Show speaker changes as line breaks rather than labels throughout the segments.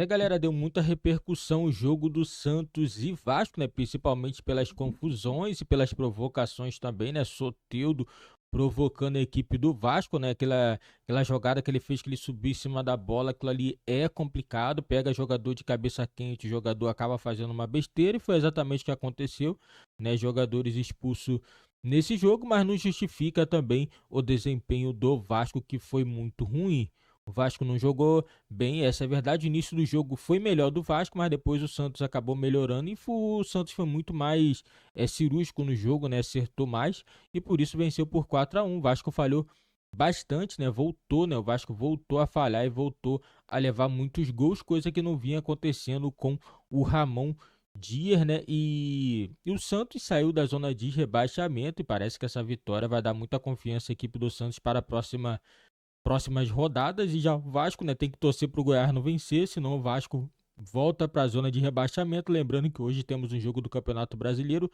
Galera, deu muita repercussão o jogo do Santos e Vasco, né? Principalmente pelas confusões e pelas provocações também, né? Soteldo provocando a equipe do Vasco, né? Aquela jogada que ele fez que ele subiu em cima da bola, aquilo ali é complicado, pega jogador de cabeça quente, o jogador acaba fazendo uma besteira e foi exatamente o que aconteceu, né? Jogadores expulsos nesse jogo, mas não justifica também o desempenho do Vasco, que foi muito ruim. O Vasco não jogou bem, essa é a verdade. O início do jogo foi melhor do Vasco, mas depois o Santos acabou melhorando e o Santos foi muito mais cirúrgico no jogo, né? Acertou mais e por isso venceu por 4-1. O Vasco falhou bastante, né? Voltou, né? O Vasco voltou a falhar e voltou a levar muitos gols, coisa que não vinha acontecendo com o Ramon Dias, né? E o Santos saiu da zona de rebaixamento e parece que essa vitória vai dar muita confiança à equipe do Santos para a próximas rodadas. E já o Vasco, né, tem que torcer para o Goiás não vencer, senão o Vasco volta para a zona de rebaixamento. Lembrando que hoje temos um jogo do Campeonato Brasileiro,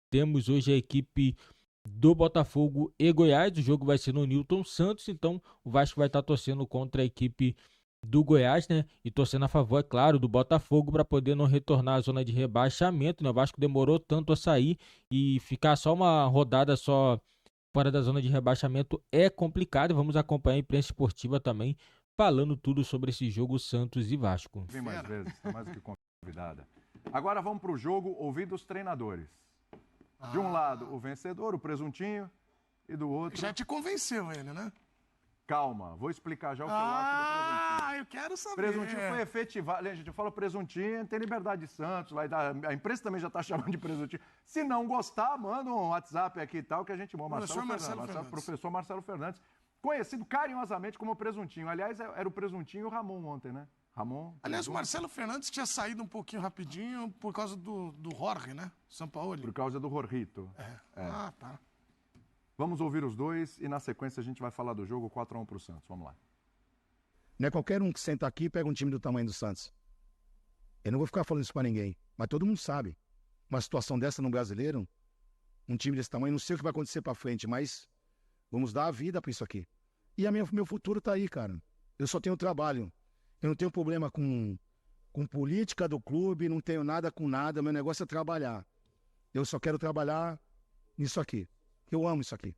temos hoje a equipe do Botafogo e Goiás, o jogo vai ser no Newton Santos, então o Vasco vai estar torcendo contra a equipe do Goiás, né, e torcendo a favor, é claro, do Botafogo para poder não retornar à zona de rebaixamento, né. O Vasco demorou tanto a sair e ficar só uma rodada só fora da zona de rebaixamento é complicado. Vamos acompanhar a imprensa esportiva também, falando tudo sobre esse jogo Santos e Vasco.
Vem mais vezes, está mais do que convidada. Agora vamos para o jogo ouvindo os treinadores. De um lado, o vencedor, o presuntinho, e do outro...
Já te convenceu ele, né?
Calma, vou explicar já o que eu acho do presuntinho.
Eu quero saber.
Presuntinho foi efetivado. Gente, eu falo presuntinho, tem Liberdade de Santos, lá, a imprensa também já está chamando de presuntinho. Se não gostar, manda um WhatsApp aqui e tal, que a gente manda. Professor Marcelo Fernandes, conhecido carinhosamente como presuntinho. Aliás, era o presuntinho e o Ramon ontem, né? Ramon.
Aliás, o Marcelo Fernandes tinha saído um pouquinho rapidinho por causa do Jorge, né? São Paulo.
Por causa do Jorrito.
Tá.
Vamos ouvir os dois e na sequência a gente vai falar do jogo 4-1 pro Santos. Vamos lá.
Não é qualquer um que senta aqui e pega um time do tamanho do Santos. Eu não vou ficar falando isso pra ninguém, mas todo mundo sabe. Uma situação dessa no brasileiro, um time desse tamanho, não sei o que vai acontecer pra frente, mas vamos dar a vida pra isso aqui. E meu futuro tá aí, cara. Eu só tenho trabalho. Eu não tenho problema com política do clube, não tenho nada com nada. Meu negócio é trabalhar. Eu só quero trabalhar nisso aqui. Eu amo isso aqui.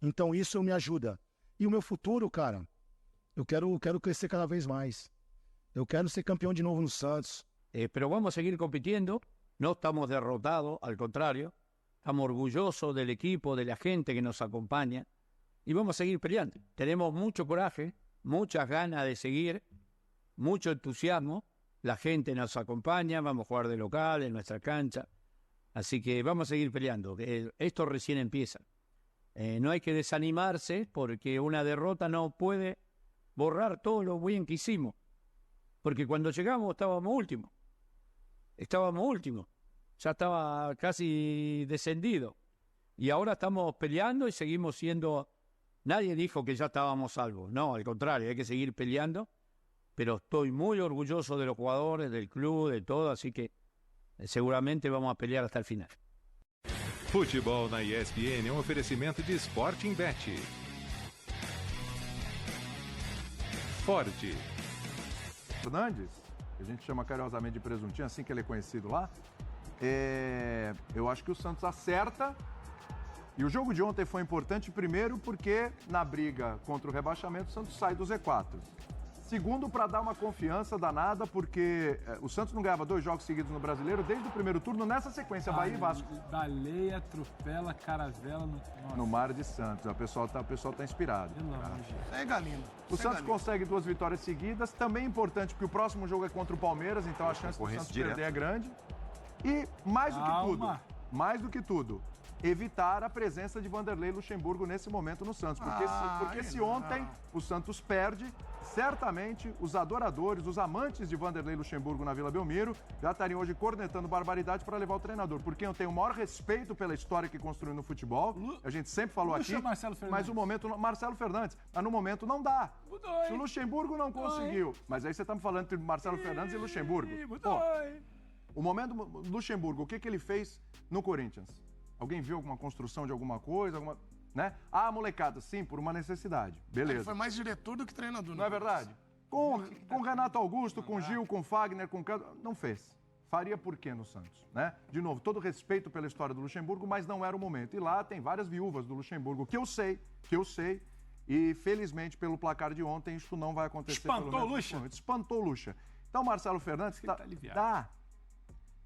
Então isso me ajuda. E o meu futuro, cara, eu quero crescer cada vez mais. Eu quero ser campeão de novo no Santos.
Pero vamos a seguir compitiendo, no estamos derrotados, al contrario, estamos orgullosos del equipo, de la gente que nos acompaña y vamos a seguir peleando. Tenemos mucho coraje, muchas ganas de seguir, mucho entusiasmo, la gente nos acompaña, vamos a jugar de local en nuestra cancha, así que vamos a seguir peleando, esto recién empieza. No hay que desanimarse porque una derrota no puede borrar todo lo bien que hicimos, porque cuando llegamos estábamos últimos, ya estaba casi descendido y ahora estamos peleando y seguimos siendo, nadie dijo que ya estábamos salvos, no, al contrario, hay que seguir peleando, pero estoy muy orgulloso de los jugadores, del club, de todo, así que seguramente vamos a pelear hasta el final.
Futebol na ESPN é um oferecimento de Sporting Bet. Ford.
Fernandes, que a gente chama carinhosamente de presuntinho, assim que ele é conhecido lá, eu acho que o Santos acerta. E o jogo de ontem foi importante, primeiro, porque na briga contra o rebaixamento, o Santos sai do Z4. Segundo, para dar uma confiança danada, porque o Santos não ganhava 2 jogos seguidos no Brasileiro desde o primeiro turno, nessa sequência, Bahia e Vasco.
Baleia, atropela, caravela
no Mar de Santos. O pessoal tá inspirado.
É Galindo.
O Santos consegue 2 vitórias seguidas, também importante porque o próximo jogo é contra o Palmeiras, então a chance do Santos perder é grande. E mais do que tudo, evitar a presença de Vanderlei Luxemburgo nesse momento no Santos. Porque se ontem o Santos perde, certamente os adoradores, os amantes de Vanderlei Luxemburgo na Vila Belmiro já estariam hoje cornetando barbaridade para levar o treinador. Porque eu tenho o maior respeito pela história que construiu no futebol. A gente sempre falou aqui. Mas o momento, Marcelo Fernandes, mas no momento não dá. Se o Luxemburgo não conseguiu. Mas aí você está me falando entre Marcelo Fernandes e Luxemburgo. O momento Luxemburgo, o que ele fez no Corinthians? Alguém viu alguma construção de alguma coisa? Né? Ah, molecada, sim, por uma necessidade. Beleza.
Ele foi mais diretor do que treinador.
Não é verdade? Com Renato Augusto, com Gil, com Fagner, com Cândido, não fez. Faria por quê no Santos, né? De novo, todo respeito pela história do Luxemburgo, mas não era o momento. E lá tem várias viúvas do Luxemburgo que eu sei, e felizmente pelo placar de ontem isso não vai acontecer.
Espantou o Luxa?
Espantou o Luxa. Então, Marcelo Fernandes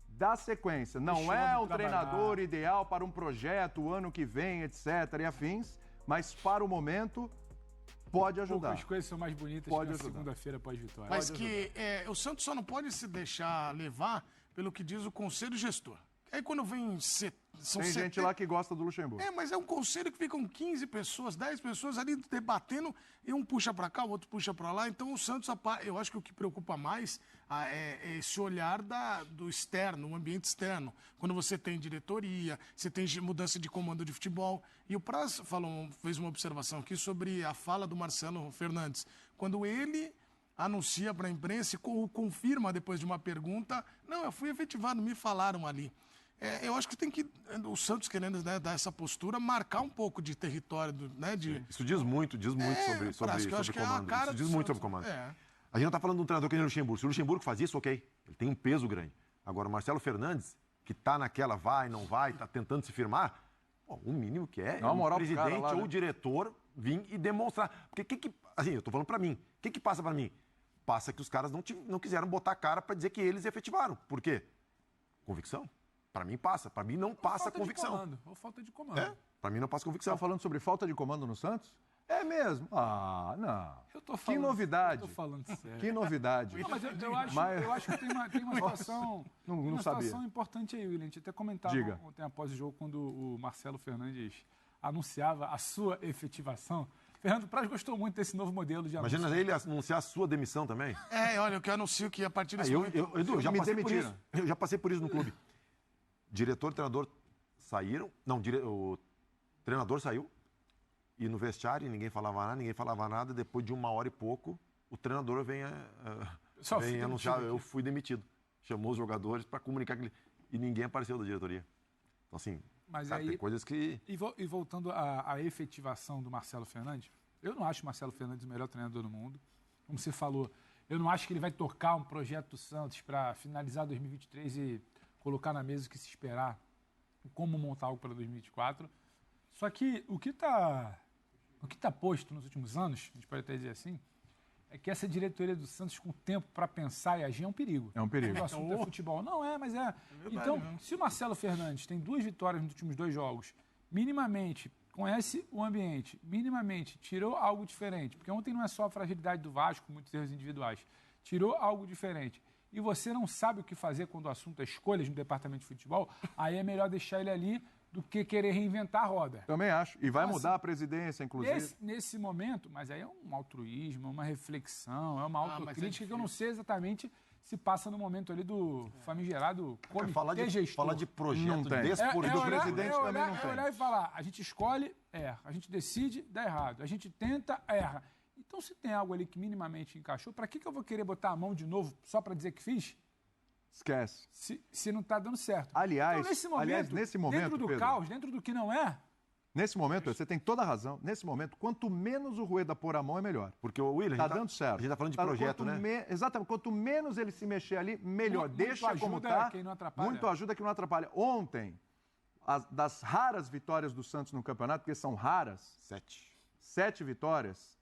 dá sequência. Não é o treinador ideal para um projeto, o ano que vem, etc. e afins, mas para o momento pode ajudar.
As coisas são mais bonitas que na segunda-feira pós-vitória.
Mas que o Santos só não pode se deixar levar pelo que diz o conselho gestor. Aí quando vem...
Tem gente lá que gosta do Luxemburgo.
Mas é um conselho que ficam 15 pessoas, 10 pessoas ali debatendo, e um puxa para cá, o outro puxa para lá. Então o Santos, eu acho que o que preocupa mais é esse olhar do externo, o ambiente externo. Quando você tem diretoria, você tem mudança de comando de futebol. E o Praz fez uma observação aqui sobre a fala do Marcelo Fernandes. Quando ele anuncia para a imprensa e confirma depois de uma pergunta, não, eu fui efetivado, me falaram ali. Eu acho que tem que, o Santos querendo dar essa postura, marcar um pouco de território, né?
Isso diz muito sobre comando. Isso diz muito sobre comando. A gente não está falando de um treinador que nem o Luxemburgo. Se o Luxemburgo faz isso, ok. Ele tem um peso grande. Agora, o Marcelo Fernandes, que está naquela vai, não vai, está tentando se firmar, o mínimo que é o presidente ou o diretor vir e demonstrar. Porque assim, eu estou falando para mim. O que passa para mim? Passa que os caras não quiseram botar a cara para dizer que eles efetivaram. Por quê? Convicção. Para mim passa. Para mim não passa convicção.
Ou falta de comando.
Para mim não passa convicção.
Tá falando sobre falta de comando no Santos? É mesmo? Não.
Eu tô falando,
que novidade.
Eu tô falando sério.
Que novidade.
Não, mas eu acho que tem uma situação, situação importante aí, William. A gente até comentava ontem após o jogo, quando o Marcelo Fernandes anunciava a sua efetivação. Fernando Praz gostou muito desse novo modelo de anúncio.
Imagina ele anunciar a sua demissão também.
Olha, eu que anuncio que a partir desse momento...
Edu, eu já passei por isso no clube. Diretor e treinador saíram. Não, o treinador saiu. E no vestiário ninguém falava nada. Depois de 1 hora e pouco, o treinador vem anunciar, eu fui demitido. Chamou os jogadores para comunicar que e ninguém apareceu da diretoria. Então, assim,
mas
cara,
aí,
tem coisas que...
E voltando à efetivação do Marcelo Fernandes, eu não acho o Marcelo Fernandes o melhor treinador do mundo. Como você falou, eu não acho que ele vai tocar um projeto do Santos para finalizar 2023 e colocar na mesa o que se esperar, como montar algo para 2024. Só que o que está posto nos últimos anos, a gente pode até dizer assim, é que essa diretoria do Santos, com tempo para pensar e agir, é um perigo.
É um perigo.
O assunto é futebol. Não é, mas é. Então, se o Marcelo Fernandes tem 2 vitórias nos últimos 2 jogos, minimamente conhece o ambiente, minimamente tirou algo diferente, porque ontem não é só a fragilidade do Vasco, muitos erros individuais, tirou algo diferente, e você não sabe o que fazer quando o assunto é escolhas no departamento de futebol, aí é melhor deixar ele ali do que querer reinventar a roda.
Também acho. E vai mudar a presidência, inclusive.
Nesse momento, mas aí é um altruísmo, uma reflexão, é uma autocrítica que eu não sei exatamente se passa no momento ali do famigerado comitê gestor.
Falar de projeto desse
do presidente também não tem.
É olhar e falar, a gente escolhe, erra. A gente decide, dá errado. A gente tenta, erra. Então, se tem algo ali que minimamente encaixou, para que eu vou querer botar a mão de novo só para dizer que fiz?
Esquece.
Se não está dando certo.
Aliás, nesse momento,
dentro do
Pedro,
caos, dentro do que não é...
Nesse momento, você tem toda a razão. Nesse momento, quanto menos o Rueda pôr a mão, é melhor.
Porque o William...
Tá dando certo.
A gente está falando de projeto, né?
Exatamente. Quanto menos ele se mexer ali, melhor. Deixa como tá.
Quem não atrapalha.
Muito ajuda quem não atrapalha. Ontem, das raras vitórias do Santos no campeonato, porque são raras... 7 vitórias...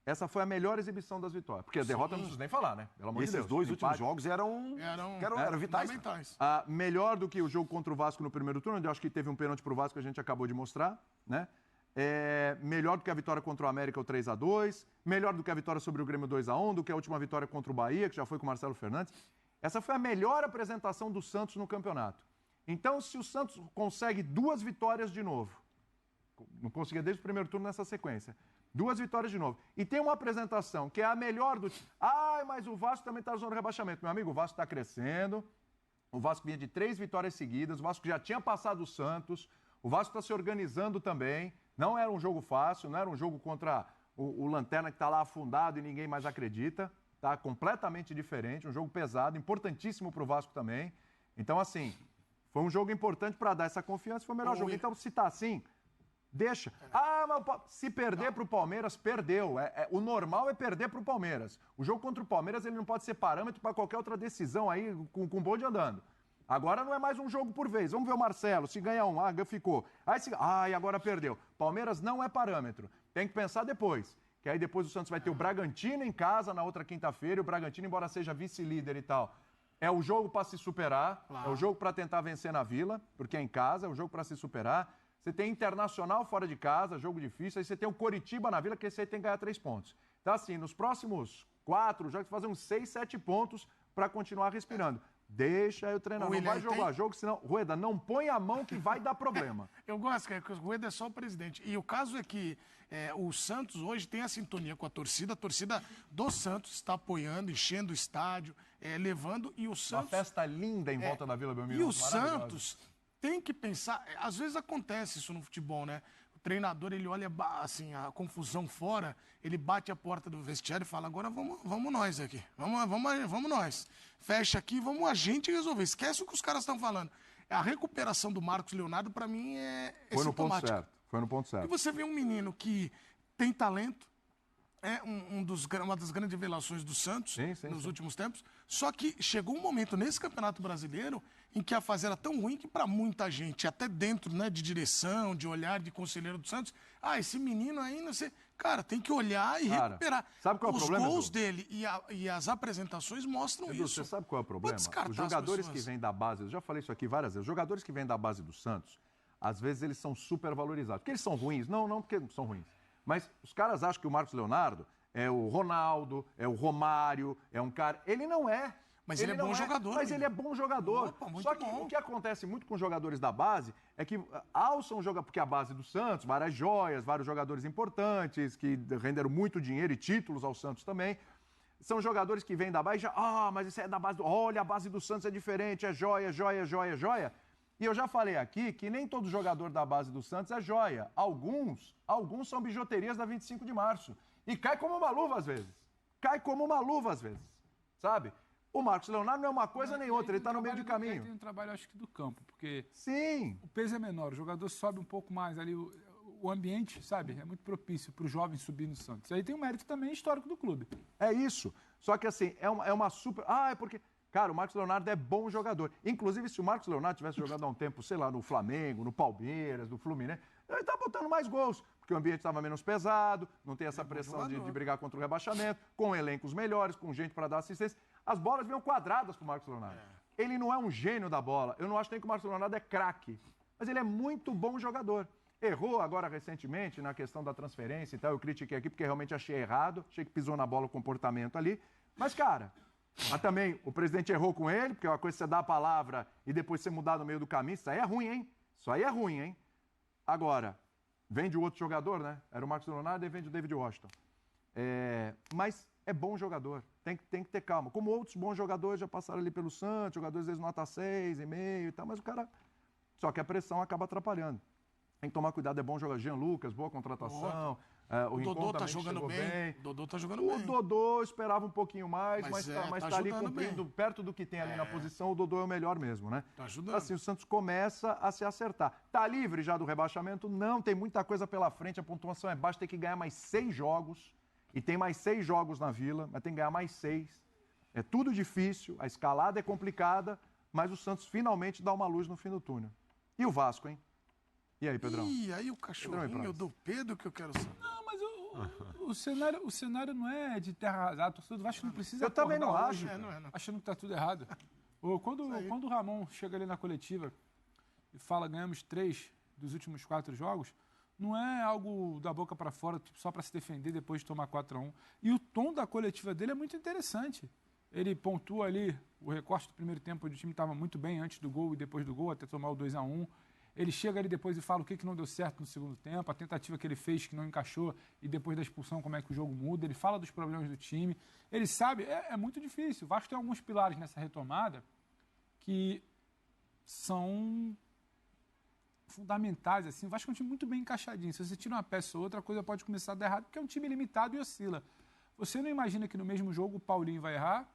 Essa foi a melhor exibição das vitórias. Porque a derrota não precisa nem falar, né? Pelo amor de Deus.
Esses 2 últimos jogos eram vitais.
Melhor do que o jogo contra o Vasco no primeiro turno, onde eu acho que teve um pênalti pro Vasco que a gente acabou de mostrar, né? Melhor do que a vitória contra o América, o 3-2. Melhor do que a vitória sobre o Grêmio 2-1, do que a última vitória contra o Bahia, que já foi com o Marcelo Fernandes. Essa foi a melhor apresentação do Santos no campeonato. Então, se o Santos consegue 2 vitórias de novo, não conseguia desde o primeiro turno nessa sequência, 2 vitórias de novo. E tem uma apresentação que é a melhor do... mas o Vasco também está na zona de rebaixamento. Meu amigo, o Vasco está crescendo. O Vasco vinha de 3 vitórias seguidas. O Vasco já tinha passado o Santos. O Vasco está se organizando também. Não era um jogo fácil, não era um jogo contra o Lanterna que está lá afundado e ninguém mais acredita. Tá completamente diferente. Um jogo pesado, importantíssimo para o Vasco também. Então, assim, foi um jogo importante para dar essa confiança. Foi o melhor jogo. Então, se está assim... Deixa. Mas se perder para o Palmeiras, perdeu. O normal é perder para o Palmeiras. O jogo contra o Palmeiras ele não pode ser parâmetro para qualquer outra decisão aí com o bonde andando. Agora não é mais um jogo por vez. Vamos ver o Marcelo. Se ganhar um, ficou. E agora perdeu. Palmeiras não é parâmetro. Tem que pensar depois. Que aí depois o Santos vai ter o Bragantino em casa na outra quinta-feira. E o Bragantino, embora seja vice-líder e tal, é o jogo para se superar. Claro. É o jogo para tentar vencer na Vila, porque é em casa. É o jogo para se superar. Você tem Internacional fora de casa, jogo difícil. Aí você tem o Coritiba na Vila, que esse aí tem que ganhar 3 pontos. Então, assim, nos próximos 4 jogos, fazer uns 6, 7 pontos para continuar respirando. Deixa o treinador, não vai jogar jogo, senão, Rueda, não põe a mão que vai dar problema.
Eu gosto, que o Rueda é só o presidente. E o caso é que o Santos hoje tem a sintonia com a torcida do Santos está apoiando, enchendo o estádio, levando, e o Santos...
Uma festa linda em volta da Vila Belmiro.
E o Santos tem que pensar, às vezes acontece isso no futebol, né? O treinador, ele olha assim, a confusão fora, ele bate a porta do vestiário e fala, agora vamos nós aqui, vamos nós. Fecha aqui, vamos a gente resolver. Esquece o que os caras estão falando. A recuperação do Marcos Leonardo, para mim,
Foi no ponto certo. Foi no ponto certo.
E você vê um menino que tem talento, uma das grandes revelações do Santos nos últimos tempos, só que chegou um momento nesse Campeonato Brasileiro em que a fase era tão ruim que para muita gente, até dentro, né, de direção, de olhar, de conselheiro do Santos, esse menino aí, não sei... Cara, tem que olhar e recuperar.
Sabe qual é o problema?
Os gols dele e as apresentações mostram
Edu,
isso.
Você sabe qual é o problema? Os jogadores que vêm da base, eu já falei isso aqui várias vezes, os jogadores que vêm da base do Santos, às vezes eles são super valorizados. Porque eles são ruins? Não porque são ruins. Mas os caras acham que o Marcos Leonardo é o Ronaldo, é o Romário, é um cara... Ele não é.
Mas ele é bom jogador.
Mas ele é bom jogador.
Opa,
Só que o que acontece muito com os jogadores da base é que alçam jogadores, porque a base do Santos, várias joias, vários jogadores importantes que renderam muito dinheiro e títulos ao Santos também. São jogadores que vêm da base e já, mas isso é da base, olha, a base do Santos é diferente, é joia, joia, joia, joia. E eu já falei aqui que nem todo jogador da base do Santos é joia. Alguns são bijuterias da 25 de março. E cai como uma luva às vezes. Sabe? O Marcos Leonardo não é uma coisa nem outra, ele está no meio de caminho.
Tem um trabalho, acho que, do campo, porque
sim,
o peso é menor, o jogador sobe um pouco mais ali, o ambiente, sabe, é muito propício para o jovem subir no Santos. Aí tem um mérito também histórico do clube.
É isso, só que assim, é uma super... é porque... Cara, o Marcos Leonardo é bom jogador. Inclusive, se o Marcos Leonardo tivesse jogado há um tempo, sei lá, no Flamengo, no Palmeiras, no Fluminense, ele tá botando mais gols, porque o ambiente estava menos pesado, não tem essa pressão de brigar contra o rebaixamento, com elencos melhores, com gente para dar assistência. As bolas vinham quadradas pro Marcos Leonardo. Ele não é um gênio da bola. Eu não acho nem que o Marcos Leonardo é craque, mas ele é muito bom jogador. Errou agora recentemente na questão da transferência e tal, eu critiquei aqui porque realmente achei errado, achei que pisou na bola o comportamento ali, mas, cara... Mas também o presidente errou com ele, porque é uma coisa que você dá a palavra e depois você mudar no meio do caminho, isso aí é ruim, hein? Agora, vende o outro jogador, né? Era o Marcos Leonardo e vende o David Washington. Mas é bom jogador, tem que ter calma. Como outros bons jogadores já passaram ali pelo Santos, jogadores às vezes nota 6,5 e tal, mas o cara... Só que a pressão acaba atrapalhando. Tem que tomar cuidado, é bom jogar. Jean Lucas, boa contratação.
O Dodô tá jogando bem.
O Dodô esperava um pouquinho mais, mas tá ali cumprindo bem. Perto do que tem ali na posição, o Dodô é o melhor mesmo, né?
Tá ajudando.
Assim, o Santos começa a se acertar. Tá livre já do rebaixamento? Não, tem muita coisa pela frente, a pontuação é baixa, tem que ganhar mais 6 jogos. E tem mais 6 jogos na Vila, mas tem que ganhar mais 6. É tudo difícil, a escalada é complicada, mas o Santos finalmente dá uma luz no fim do túnel. E o Vasco, hein? E aí, Pedrão?
E aí o cachorrinho do Pedro que eu quero saber.
Não, mas o cenário não é de terra arrasada. O torcedor do Vasco não precisa...
Eu também não acho.
Não. Achando que tá tudo errado. Quando o Ramon chega ali na coletiva e fala ganhamos 3 dos últimos 4 jogos, não é algo da boca para fora, tipo, só para se defender depois de tomar 4-1. E o tom da coletiva dele é muito interessante. Ele pontua ali o recorte do primeiro tempo, onde o time estava muito bem antes do gol e depois do gol, até tomar o 2-1. Ele chega ali depois e fala o que não deu certo no segundo tempo, a tentativa que ele fez que não encaixou e depois da expulsão como é que o jogo muda. Ele fala dos problemas do time. Ele sabe, é muito difícil. O Vasco tem alguns pilares nessa retomada que são fundamentais. Assim. O Vasco é um time muito bem encaixadinho. Se você tira uma peça ou outra, a coisa pode começar a dar errado, porque é um time limitado e oscila. Você não imagina que no mesmo jogo o Paulinho vai errar,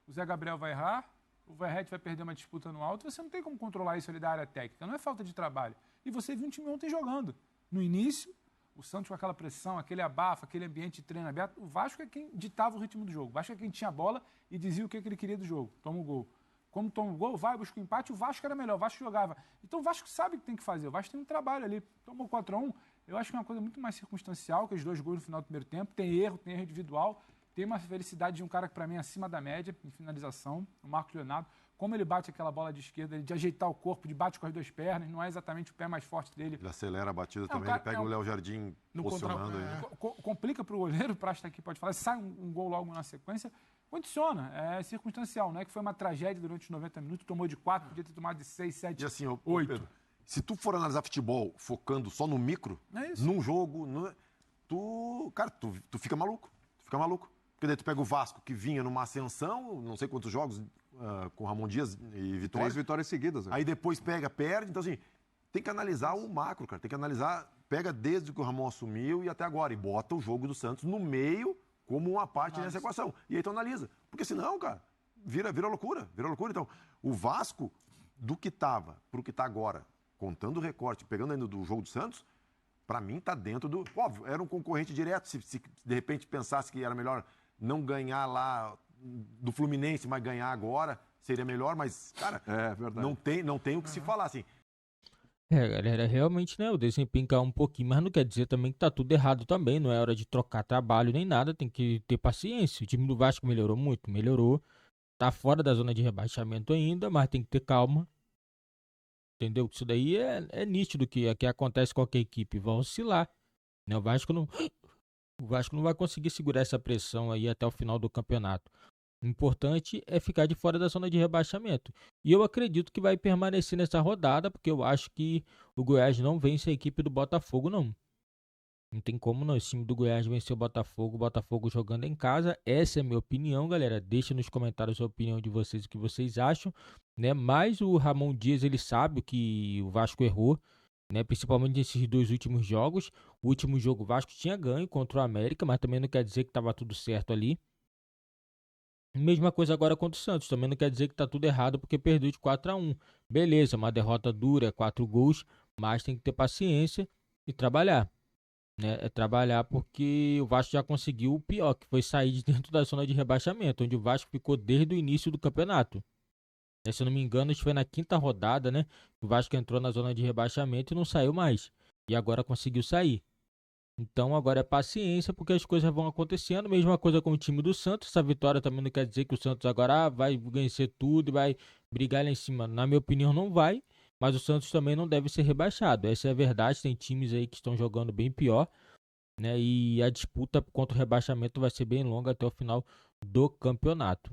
o Zé Gabriel vai errar, o Verratti vai perder uma disputa no alto, você não tem como controlar isso ali da área técnica, não é falta de trabalho. E você viu um time ontem jogando. no início, o Santos com aquela pressão, aquele abafo, aquele ambiente de treino aberto, o Vasco é quem ditava o ritmo do jogo. O Vasco é quem tinha a bola e dizia o que ele queria do jogo. Toma o gol. Como toma o gol, vai, busca o empate, o Vasco era melhor, o Vasco jogava. Então o Vasco sabe o que tem que fazer, o Vasco tem um trabalho ali. Tomou 4-1, eu acho que é uma coisa muito mais circunstancial que os 2 gols no final do primeiro tempo. Tem erro individual, tem uma felicidade de um cara que para mim é acima da média em finalização, o Marcos Leonardo. Como ele bate aquela bola de esquerda, de ajeitar o corpo, de bate com as 2 pernas, não é exatamente o pé mais forte dele.
Ele acelera a batida também, ele pega o Léo Jardim posicionando aí.
Complica para o goleiro, o Praça tá aqui pode falar, sai um gol logo na sequência, condiciona, é circunstancial, não é que foi uma tragédia durante os 90 minutos, tomou de 4, podia ter tomado de 6, 7,
e assim,
8.
Pedro, se tu for analisar futebol focando só no micro, num jogo, tu fica maluco, Porque daí tu pega o Vasco, que vinha numa ascensão, não sei quantos jogos, com Ramon Dias e Vitória.
3 vitórias seguidas.
Aí depois perde. Então, assim, tem que analisar o macro, cara. Tem que analisar, pega desde que o Ramon assumiu e até agora. E bota o jogo do Santos no meio como uma parte nessa equação. E aí tu analisa. Porque senão, cara, vira loucura. Então, o Vasco, do que tava pro que tá agora, contando o recorte, pegando ainda do jogo do Santos, pra mim tá dentro do... Óbvio, era um concorrente direto. Se de repente pensasse que era melhor não ganhar lá do Fluminense, mas ganhar agora seria melhor, mas, cara, não tem o que se falar, assim.
Galera, realmente, né, o desempenho caiu um pouquinho, mas não quer dizer também que tá tudo errado também, não é hora de trocar trabalho nem nada, tem que ter paciência. O time do Vasco melhorou muito, tá fora da zona de rebaixamento ainda, mas tem que ter calma, entendeu? Isso daí é nítido que acontece com qualquer equipe, vai oscilar, né, o Vasco não vai conseguir segurar essa pressão aí até o final do campeonato. O importante é ficar de fora da zona de rebaixamento. E eu acredito que vai permanecer nessa rodada, porque eu acho que o Goiás não vence a equipe do Botafogo, não. Não tem como não, esse time do Goiás vencer o Botafogo jogando em casa. Essa é a minha opinião, galera. Deixa nos comentários a opinião de vocês, o que vocês acham, né? Mas o Ramon Dias, ele sabe que o Vasco errou, né, principalmente nesses 2 últimos jogos. O último jogo o Vasco tinha ganho contra o América, mas também não quer dizer que estava tudo certo ali. Mesma coisa agora contra o Santos, também não quer dizer que está tudo errado porque perdeu de 4-1. Beleza, uma derrota dura, 4 gols, mas tem que ter paciência e trabalhar, né? É trabalhar porque o Vasco já conseguiu o pior, que foi sair de dentro da zona de rebaixamento, onde o Vasco ficou desde o início do campeonato. Se eu não me engano, isso foi na 5ª rodada, né? O Vasco entrou na zona de rebaixamento e não saiu mais. E agora conseguiu sair. Então agora é paciência, porque as coisas vão acontecendo. Mesma coisa com o time do Santos. Essa vitória também não quer dizer que o Santos agora vai vencer tudo e vai brigar lá em cima. Na minha opinião, não vai. Mas o Santos também não deve ser rebaixado. Essa é a verdade. Tem times aí que estão jogando bem pior, né? E a disputa contra o rebaixamento vai ser bem longa até o final do campeonato.